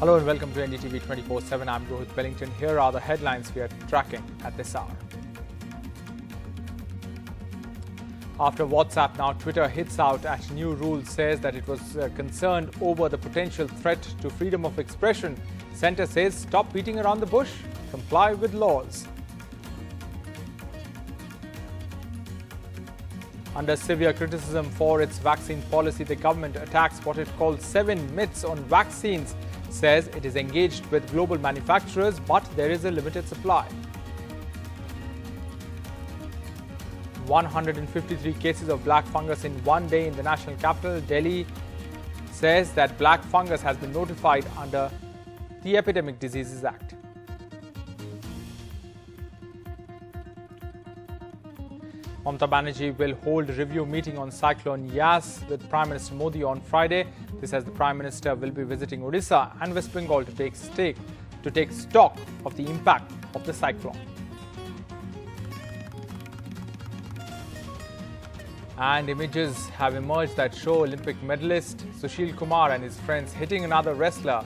Hello and welcome to NDTV 24/7. I'm Rohit Wellington. Here are the headlines we are tracking at this hour. After WhatsApp, now Twitter hits out at new rules, says that it was concerned over the potential threat to freedom of expression. Centre says stop beating around the bush, comply with laws. Under severe criticism for its vaccine policy, the government attacks what it calls 7 myths on vaccines, says it is engaged with global manufacturers, but there is a limited supply. 153 cases of black fungus in one day in the national capital. Delhi says that black fungus has been notified under the Epidemic Diseases Act. Mamata Banerjee will hold a review meeting on Cyclone Yas with Prime Minister Modi on Friday. This as the Prime Minister will be visiting Odisha and West Bengal to take stock of the impact of the cyclone. And images have emerged that show Olympic medalist Sushil Kumar and his friends hitting another wrestler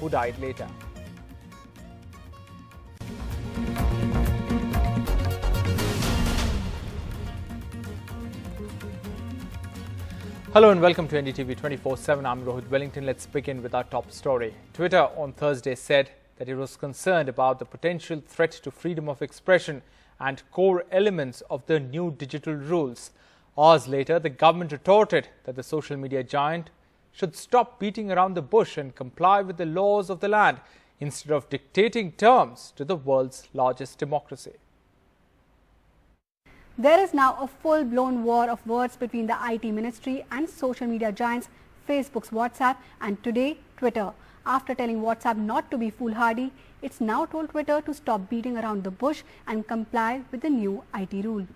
who died later. Hello and welcome to NDTV 24/7. I'm Rohit Wellington. Let's begin with our top story. Twitter on Thursday said that it was concerned about the potential threat to freedom of expression and core elements of the new digital rules. Hours later, the government retorted that the social media giant should stop beating around the bush and comply with the laws of the land instead of dictating terms to the world's largest democracy. There is now a full-blown war of words between the IT ministry and social media giants Facebook's WhatsApp and today Twitter. After telling WhatsApp not to be foolhardy, it's now told Twitter to stop beating around the bush and comply with the new IT rule.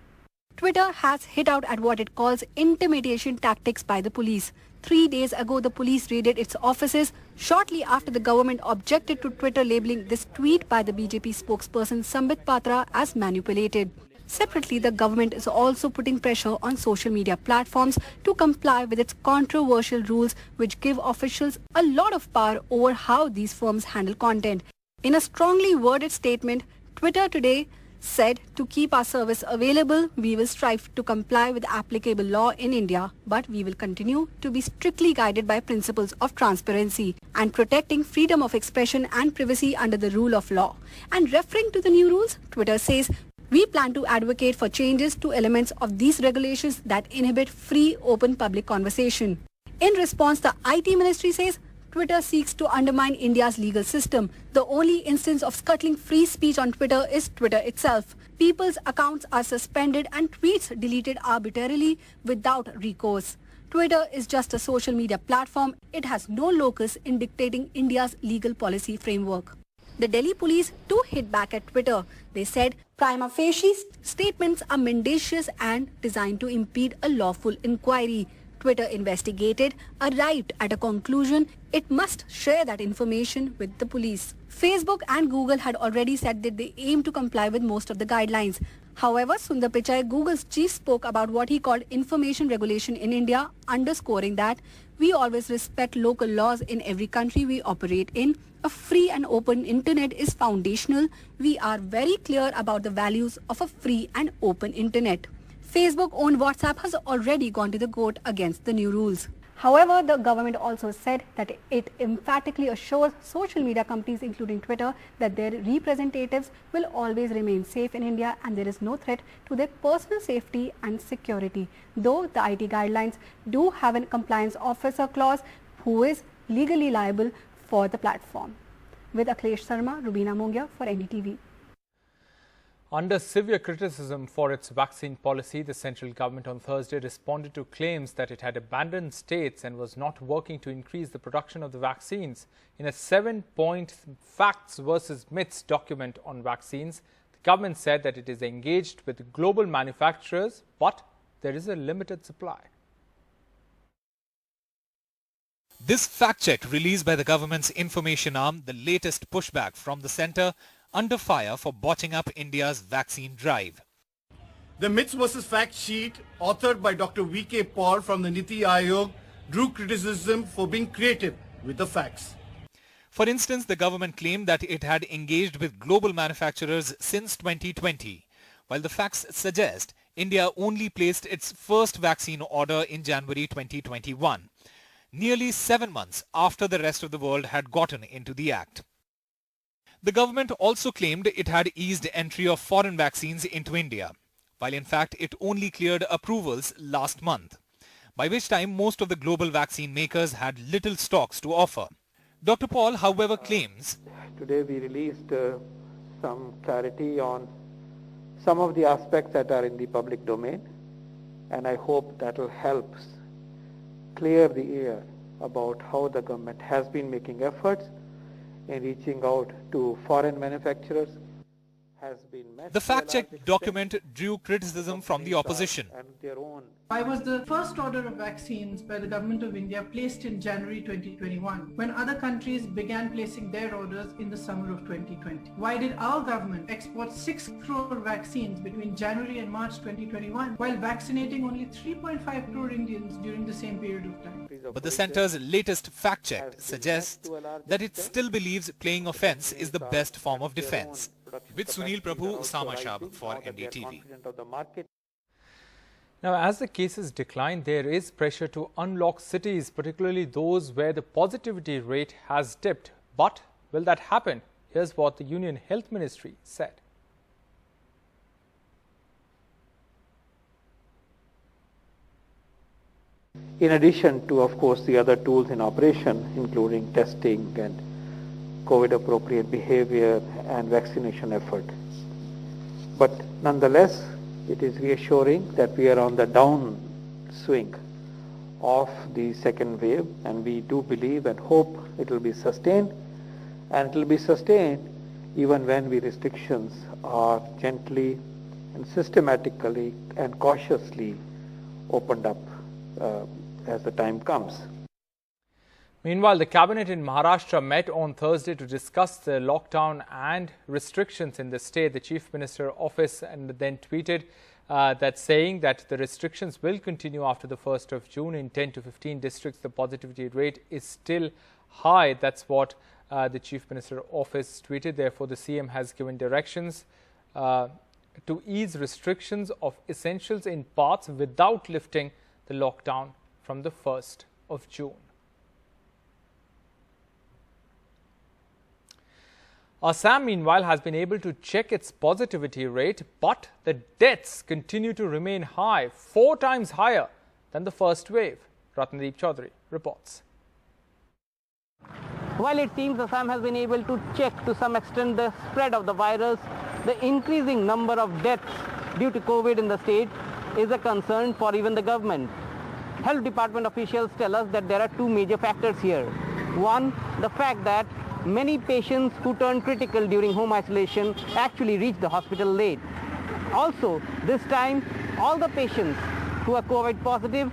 Twitter has hit out at what it calls intimidation tactics by the police. 3 days ago, the police raided its offices shortly after the government objected to Twitter labeling this tweet by the BJP spokesperson Sambit Patra as manipulated. Separately, the government is also putting pressure on social media platforms to comply with its controversial rules, which give officials a lot of power over how these firms handle content. In a strongly worded statement, Twitter today said to keep our service available, we will strive to comply with applicable law in India, but we will continue to be strictly guided by principles of transparency and protecting freedom of expression and privacy under the rule of law. And referring to the new rules, Twitter says, we plan to advocate for changes to elements of these regulations that inhibit free, open public conversation. In response, the IT ministry says Twitter seeks to undermine India's legal system. The only instance of scuttling free speech on Twitter is Twitter itself. People's accounts are suspended and tweets deleted arbitrarily without recourse. Twitter is just a social media platform. It has no locus in dictating India's legal policy framework. The Delhi police too hit back at Twitter. They said prima facie statements are mendacious and designed to impede a lawful inquiry. Twitter investigated, arrived at a conclusion. It must share that information with the police. Facebook and Google had already said that they aim to comply with most of the guidelines. However, Sundar Pichai, Google's chief, spoke about what he called information regulation in India, underscoring that we always respect local laws in every country we operate in. A free and open internet is foundational. We are very clear about the values of a free and open internet. Facebook-owned WhatsApp has already gone to the court against the new rules. However, the government also said that it emphatically assures social media companies, including Twitter, that their representatives will always remain safe in India and there is no threat to their personal safety and security. Though the IT guidelines do have a compliance officer clause who is legally liable for the platform. With Akhilesh Sharma, Rubina Mongia for NDTV. Under severe criticism for its vaccine policy, the central government on Thursday responded to claims that it had abandoned states and was not working to increase the production of the vaccines. In a 7-point facts versus myths document on vaccines, the government said that it is engaged with global manufacturers, but there is a limited supply. This fact check released by the government's information arm, the latest pushback from the centre, under fire for botching up India's vaccine drive. The Myths vs. Facts sheet, authored by Dr. V.K. Paul from the Niti Aayog, drew criticism for being creative with the facts. For instance, the government claimed that it had engaged with global manufacturers since 2020, while the facts suggest India only placed its first vaccine order in January 2021, nearly 7 months after the rest of the world had gotten into the act. The government also claimed it had eased entry of foreign vaccines into India, while in fact it only cleared approvals last month, by which time most of the global vaccine makers had little stocks to offer. Dr. Paul, however, claims, today we released some clarity on some of the aspects that are in the public domain, and I hope that will help clear the air about how the government has been making efforts in reaching out to foreign manufacturers. The fact-check document drew criticism from the opposition. Why was the first order of vaccines by the Government of India placed in January 2021 when other countries began placing their orders in the summer of 2020? Why did our government export 6 crore vaccines between January and March 2021 while vaccinating only 3.5 crore Indians during the same period of time? But the centre's latest fact-check suggests that it still believes playing offence is the best form of defence. With Sunil Prabhu, Usama Shab for NDTV. Now, as the cases decline, there is pressure to unlock cities, particularly those where the positivity rate has dipped. But will that happen? Here's what the Union Health Ministry said. In addition to, of course, the other tools in operation, including testing and COVID-appropriate behavior and vaccination effort. But nonetheless, it is reassuring that we are on the downswing of the second wave, and we do believe and hope it will be sustained, and it will be sustained even when the restrictions are gently and systematically and cautiously opened up as the time comes. Meanwhile, the cabinet in Maharashtra met on Thursday to discuss the lockdown and restrictions in the state. The Chief Minister's office and then tweeted that saying that the restrictions will continue after the 1st of June. In 10 to 15 districts, the positivity rate is still high. That's what the Chief Minister's office tweeted. Therefore, the CM has given directions to ease restrictions of essentials in parts without lifting the lockdown from the 1st of June. Assam, meanwhile, has been able to check its positivity rate, but the deaths continue to remain high, 4 times higher than the first wave. Ratnadeep Chaudhary reports. While it seems Assam has been able to check to some extent the spread of the virus, the increasing number of deaths due to COVID in the state is a concern for even the government. Health Department officials tell us that there are 2 major factors here. One, the fact that many patients who turn critical during home isolation actually reach the hospital late. Also, this time, all the patients who are COVID positive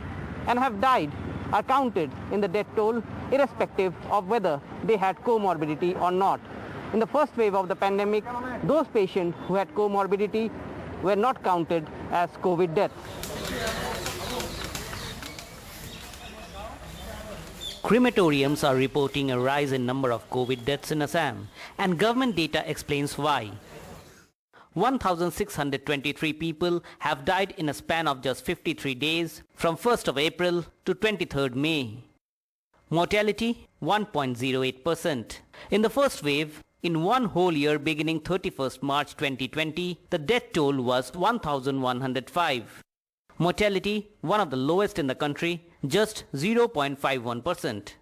and have died are counted in the death toll, irrespective of whether they had comorbidity or not. In the first wave of the pandemic, those patients who had comorbidity were not counted as COVID deaths. Crematoriums are reporting a rise in number of COVID deaths in Assam, and government data explains why. 1,623 people have died in a span of just 53 days from 1st of April to 23rd May. Mortality 1.08%. In the first wave, in one whole year beginning 31st March 2020, the death toll was 1,105. Mortality, one of the lowest in the country, just 0.51%.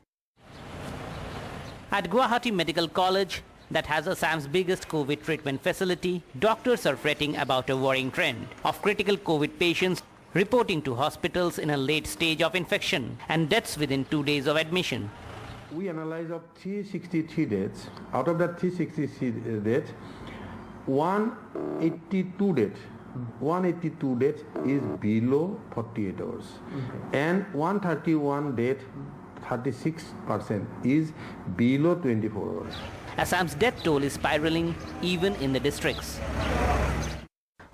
At Guwahati Medical College, that has Assam's biggest COVID treatment facility, doctors are fretting about a worrying trend of critical COVID patients reporting to hospitals in a late stage of infection and deaths within 2 days of admission. We analyze of 363 deaths. Out of that 363 deaths, 182 deaths is below 48 hours. And 131 death, 36% is below 24 hours. Assam's death toll is spiraling even in the districts.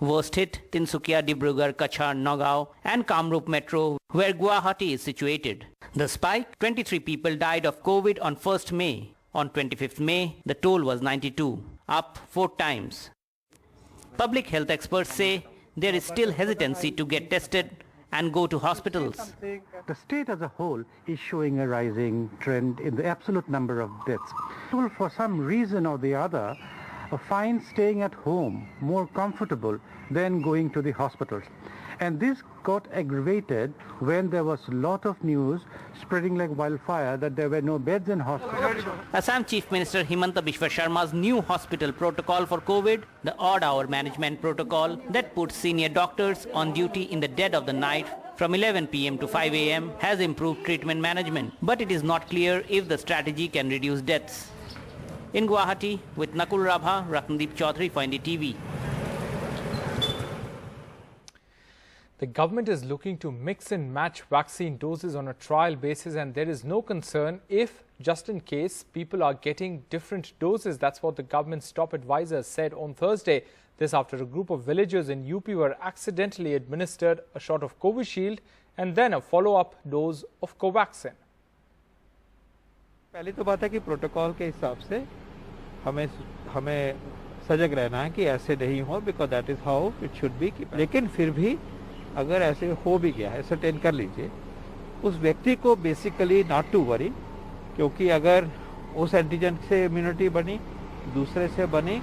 Worst hit Tinsukia, Dibrugarh, Kachar, Nagaon and Kamrup Metro, where Guwahati is situated. The spike, 23 people died of COVID on 1st May. On 25th May, the toll was 92, up 4 times. Public health experts say there is still hesitancy to get tested and go to hospitals. The state as a whole is showing a rising trend in the absolute number of deaths. People, for some reason or the other, find staying at home more comfortable than going to the hospitals. And this got aggravated when there was a lot of news spreading like wildfire that there were no beds in hospitals. Assam Chief Minister Himanta Biswa Sharma's new hospital protocol for COVID, the odd-hour management protocol that puts senior doctors on duty in the dead of the night from 11 p.m. to 5 a.m. has improved treatment management. But it is not clear if the strategy can reduce deaths. In Guwahati, with Nakul Rabha, Ratndeep Chaudhary for NDTV. The government is looking to mix and match vaccine doses on a trial basis, and there is no concern if, just in case, people are getting different doses. That's what the government's top advisor said on Thursday. This after a group of villagers in UP were accidentally administered a shot of Covishield and then a follow-up dose of Covaxin. पहली तो बात है कि protocol के हिसाब से हमें सजग रहना है कि ऐसे नहीं हो, because that is how it should be. लेकिन फिर भी अगर ऐसे हो भी गया है, सर्टेन कर लीजिए, उस व्यक्ति को बेसिकली नॉट टू वरी, क्योंकि अगर उस एंटीजन से इम्यूनिटी बनी, दूसरे से बनी,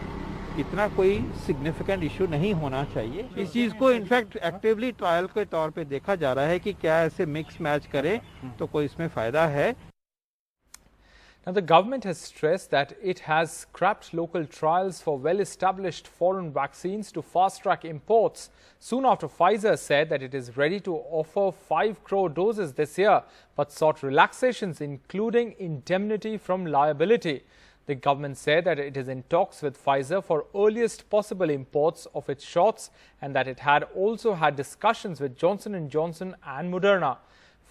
इतना कोई सिग्निफिकेंट इशू नहीं होना चाहिए. इस चीज को इनफैक्ट एक्टिवली ट्रायल के तौर पे देखा जा रहा है कि क्या ऐसे मिक्स मैच करें तो कोई इसमें फायदा है. Now, the government has stressed that it has scrapped local trials for well-established foreign vaccines to fast-track imports. Soon after Pfizer said that it is ready to offer 5 crore doses this year, but sought relaxations including indemnity from liability. The government said that it is in talks with Pfizer for earliest possible imports of its shots and that it had also had discussions with Johnson & Johnson and Moderna.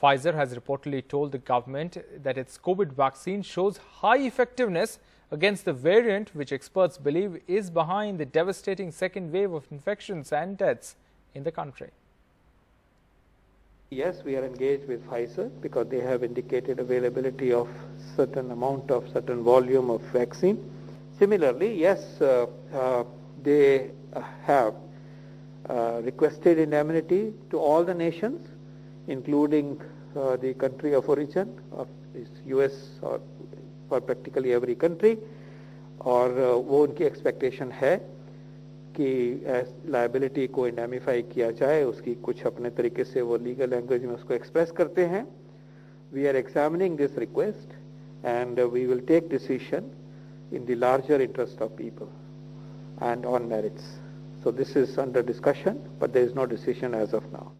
Pfizer has reportedly told the government that its COVID vaccine shows high effectiveness against the variant which experts believe is behind the devastating second wave of infections and deaths in the country. Yes, we are engaged with Pfizer because they have indicated availability of certain volume of vaccine. Similarly, yes, they have requested indemnity to all the nations, including the country of origin of US or for practically every country, और वो उनकी expectation है कि liability को indemnify किया जाए. उसकी कुछ अपने तरीके से वो legal language में उसको express करते हैं. We are examining this request and we will take decision in the larger interest of people and on merits. So this is under discussion, but there is no decision as of now.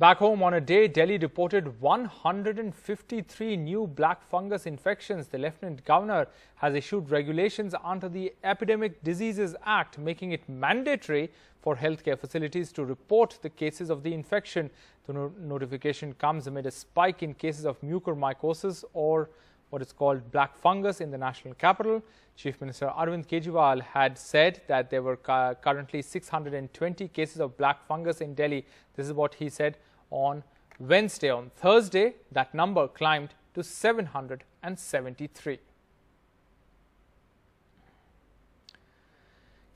Back home on a day, Delhi reported 153 new black fungus infections. The Lieutenant Governor has issued regulations under the Epidemic Diseases Act, making it mandatory for healthcare facilities to report the cases of the infection. The notification comes amid a spike in cases of mucormycosis, or what is called black fungus, in the national capital. Chief Minister Arvind Kejriwal had said that there were currently 620 cases of black fungus in Delhi. This is what he said on Wednesday. On Thursday, that number climbed to 773.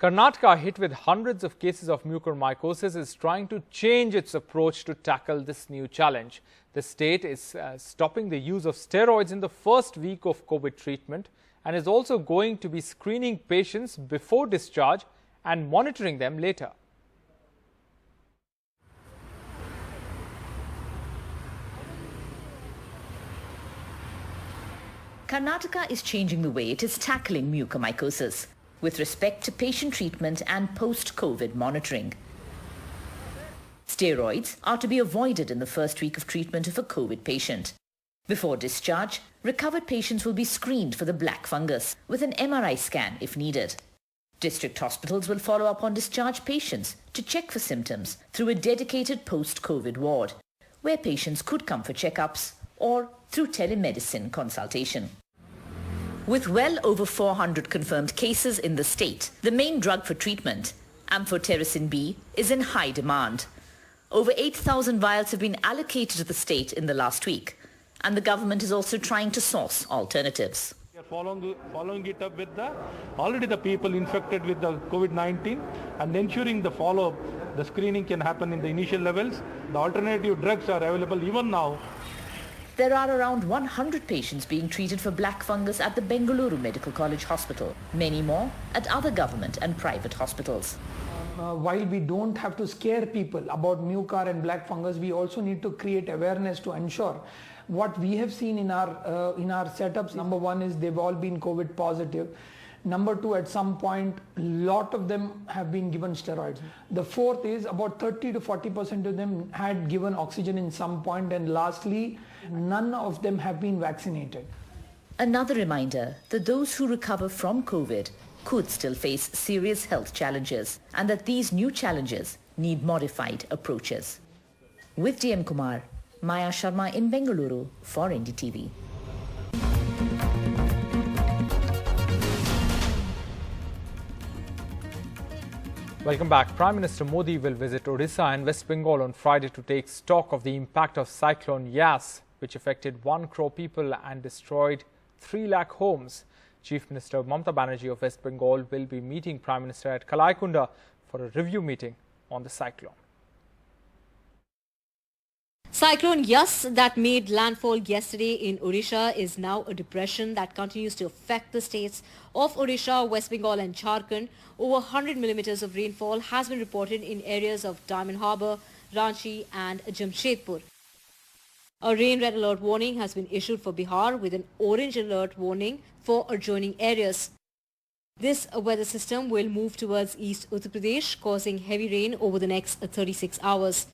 Karnataka, hit with hundreds of cases of mucormycosis, is trying to change its approach to tackle this new challenge. The state is stopping the use of steroids in the first week of COVID treatment and is also going to be screening patients before discharge and monitoring them later. Karnataka is changing the way it is tackling mucormycosis with respect to patient treatment and post-COVID monitoring. Steroids are to be avoided in the first week of treatment of a COVID patient. Before discharge, recovered patients will be screened for the black fungus with an MRI scan if needed. District hospitals will follow up on discharged patients to check for symptoms through a dedicated post-COVID ward, where patients could come for checkups or through telemedicine consultation. With well over 400 confirmed cases in the state, the main drug for treatment, amphotericin B, is in high demand. Over 8,000 vials have been allocated to the state in the last week, and the government is also trying to source alternatives. following it up with already the people infected with the COVID-19 and ensuring the follow-up. The screening can happen in the initial levels. The alternative drugs are available even now. There are around 100 patients being treated for black fungus at the Bengaluru Medical College Hospital. Many more at other government and private hospitals. While we don't have to scare people about mucar and black fungus, we also need to create awareness to ensure what we have seen in our setups. Number one is they've all been COVID positive. Number two, at some point, a lot of them have been given steroids. The fourth is about 30 to 40% of them had given oxygen in some point. And lastly, none of them have been vaccinated. Another reminder that those who recover from COVID could still face serious health challenges and that these new challenges need modified approaches. With DM Kumar, Maya Sharma in Bengaluru for NDTV. Welcome back. Prime Minister Modi will visit Odisha and West Bengal on Friday to take stock of the impact of Cyclone Yas, which affected 1 crore people and destroyed 3 lakh homes. Chief Minister Mamata Banerjee of West Bengal will be meeting Prime Minister at Kalaikunda for a review meeting on the cyclone. Cyclone Yas that made landfall yesterday in Odisha is now a depression that continues to affect the states of Odisha, West Bengal and Jharkhand. Over 100 millimeters of rainfall has been reported in areas of Diamond Harbour, Ranchi and Jamshedpur. A rain red alert warning has been issued for Bihar with an orange alert warning for adjoining areas. This weather system will move towards East Uttar Pradesh, causing heavy rain over the next 36 hours.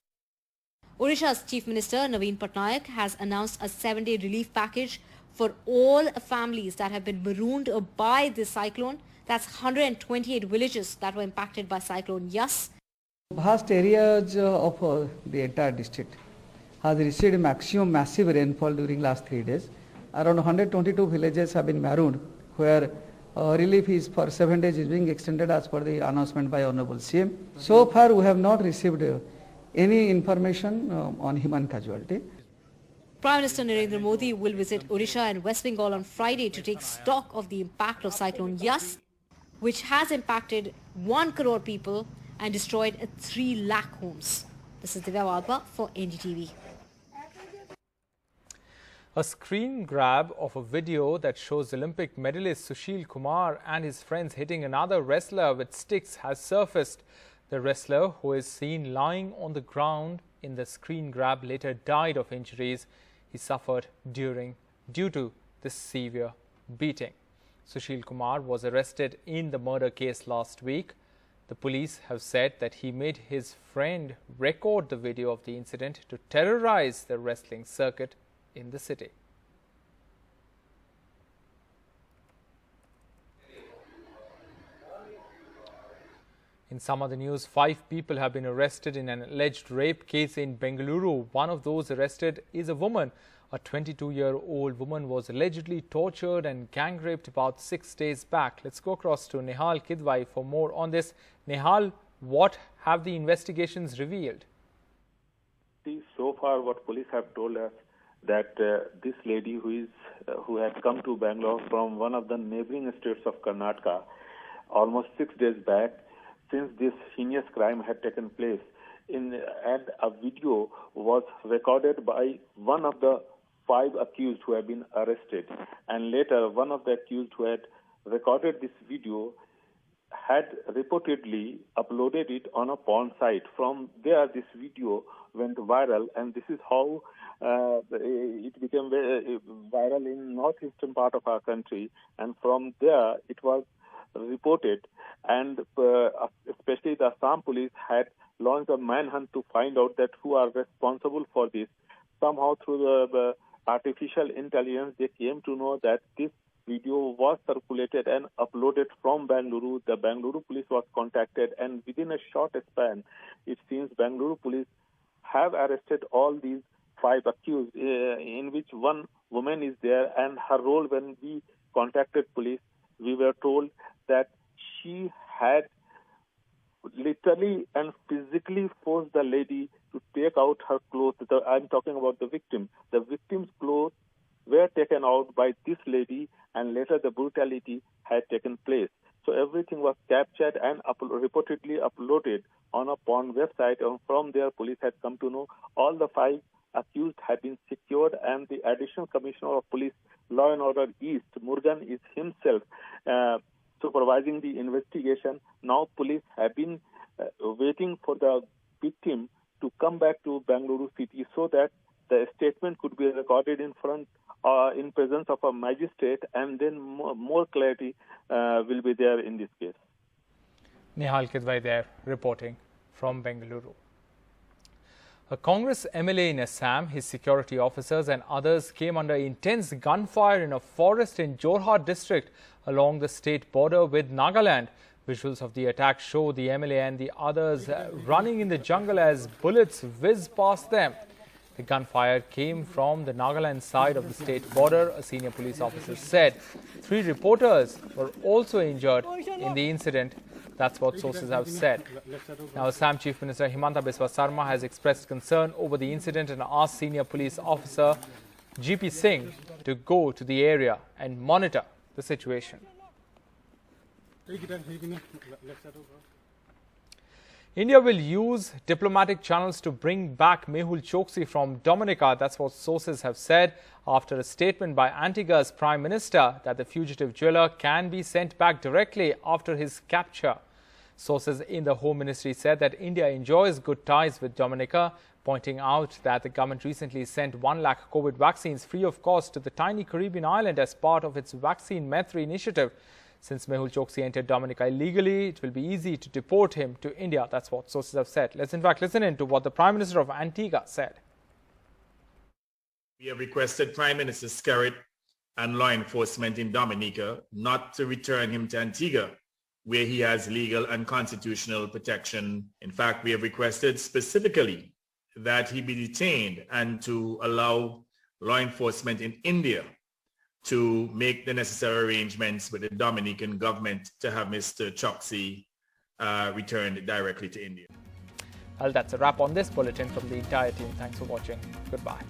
Odisha's Chief Minister Naveen Patnaik has announced a 7-day relief package for all families that have been marooned by this cyclone. That's 128 villages that were impacted by Cyclone Yas. Vast areas of the entire district has received maximum massive rainfall during last 3 days. Around 122 villages have been marooned, where relief is for 7 days is being extended as per the announcement by Honorable CM. So far we have not received any information on human casualty. Prime Minister Narendra Modi will visit Odisha and West Bengal on Friday to take stock of the impact of Cyclone Yas, which has impacted 1 crore people and destroyed 3 lakh homes. This is Divya Wadhwa for NDTV. A screen grab of a video that shows Olympic medalist Sushil Kumar and his friends hitting another wrestler with sticks has surfaced. The wrestler, who is seen lying on the ground in the screen grab, later died of injuries he suffered due to this severe beating. Sushil Kumar was arrested in the murder case last week. The police have said that he made his friend record the video of the incident to terrorize the wrestling circuit in the city. In some other news, 5 people have been arrested in an alleged rape case in Bengaluru. One of those arrested is a woman. A 22-year-old woman was allegedly tortured and gang raped about 6 days back. Let's go across to Nehal Kidwai for more on this. Nehal, what have the investigations revealed? So far, what police have told us that this lady who had come to Bangalore from one of the neighboring states of Karnataka almost 6 days back, since this heinous crime had taken place, and a video was recorded by one of the 5 accused who have been arrested. And later, one of the accused who had recorded this video had reportedly uploaded it on a porn site. From there, this video went viral, and this is how it became viral in northeastern part of our country. And from there, it was reported, and especially the Assam police had launched a manhunt to find out that who are responsible for this. Somehow through the artificial intelligence, they came to know that this video was circulated and uploaded from Bengaluru. The Bengaluru police was contacted, and within a short span, it seems Bengaluru police have arrested all these 5 accused, in which one woman is there, and her role when we contacted police, we were told that she had literally and physically forced the lady to take out her clothes. I'm talking about the victim. The victim's clothes were taken out by this lady, and later the brutality had taken place. So everything was captured and reportedly uploaded on a porn website, and from there police had come to know all the 5 accused have been secured, and the Additional Commissioner of Police Law and Order East, Murugan, is himself supervising the investigation. Now police have been waiting for the victim to come back to Bengaluru city so that the statement could be recorded in presence of a magistrate, and then more clarity will be there in this case. Nihal Kidwai there reporting from Bengaluru. A Congress MLA in Assam, his security officers and others came under intense gunfire in a forest in Jorhat district along the state border with Nagaland. Visuals of the attack show the MLA and the others running in the jungle as bullets whiz past them. The gunfire came from the Nagaland side of the state border, a senior police officer said. 3 reporters were also injured in the incident. That's what sources have said. Now, Assam Chief Minister Himanta Biswa Sarma has expressed concern over the incident and asked senior police officer GP Singh to go to the area and monitor the situation. India will use diplomatic channels to bring back Mehul Choksi from Dominica. That's what sources have said after a statement by Antigua's Prime Minister that the fugitive jeweler can be sent back directly after his capture. Sources in the Home Ministry said that India enjoys good ties with Dominica, pointing out that the government recently sent 1 lakh COVID vaccines free of cost to the tiny Caribbean island as part of its Vaccine Maitri initiative. Since Mehul Choksi entered Dominica illegally, it will be easy to deport him to India. That's what sources have said. Let's in fact listen in to what the Prime Minister of Antigua said. We have requested Prime Minister Skerritt and law enforcement in Dominica not to return him to Antigua, where he has legal and constitutional protection. In fact, we have requested specifically that he be detained and to allow law enforcement in India to make the necessary arrangements with the Dominican government to have Mr. Choksi returned directly to India. Well, that's a wrap on this bulletin from the entire team. Thanks for watching. Goodbye.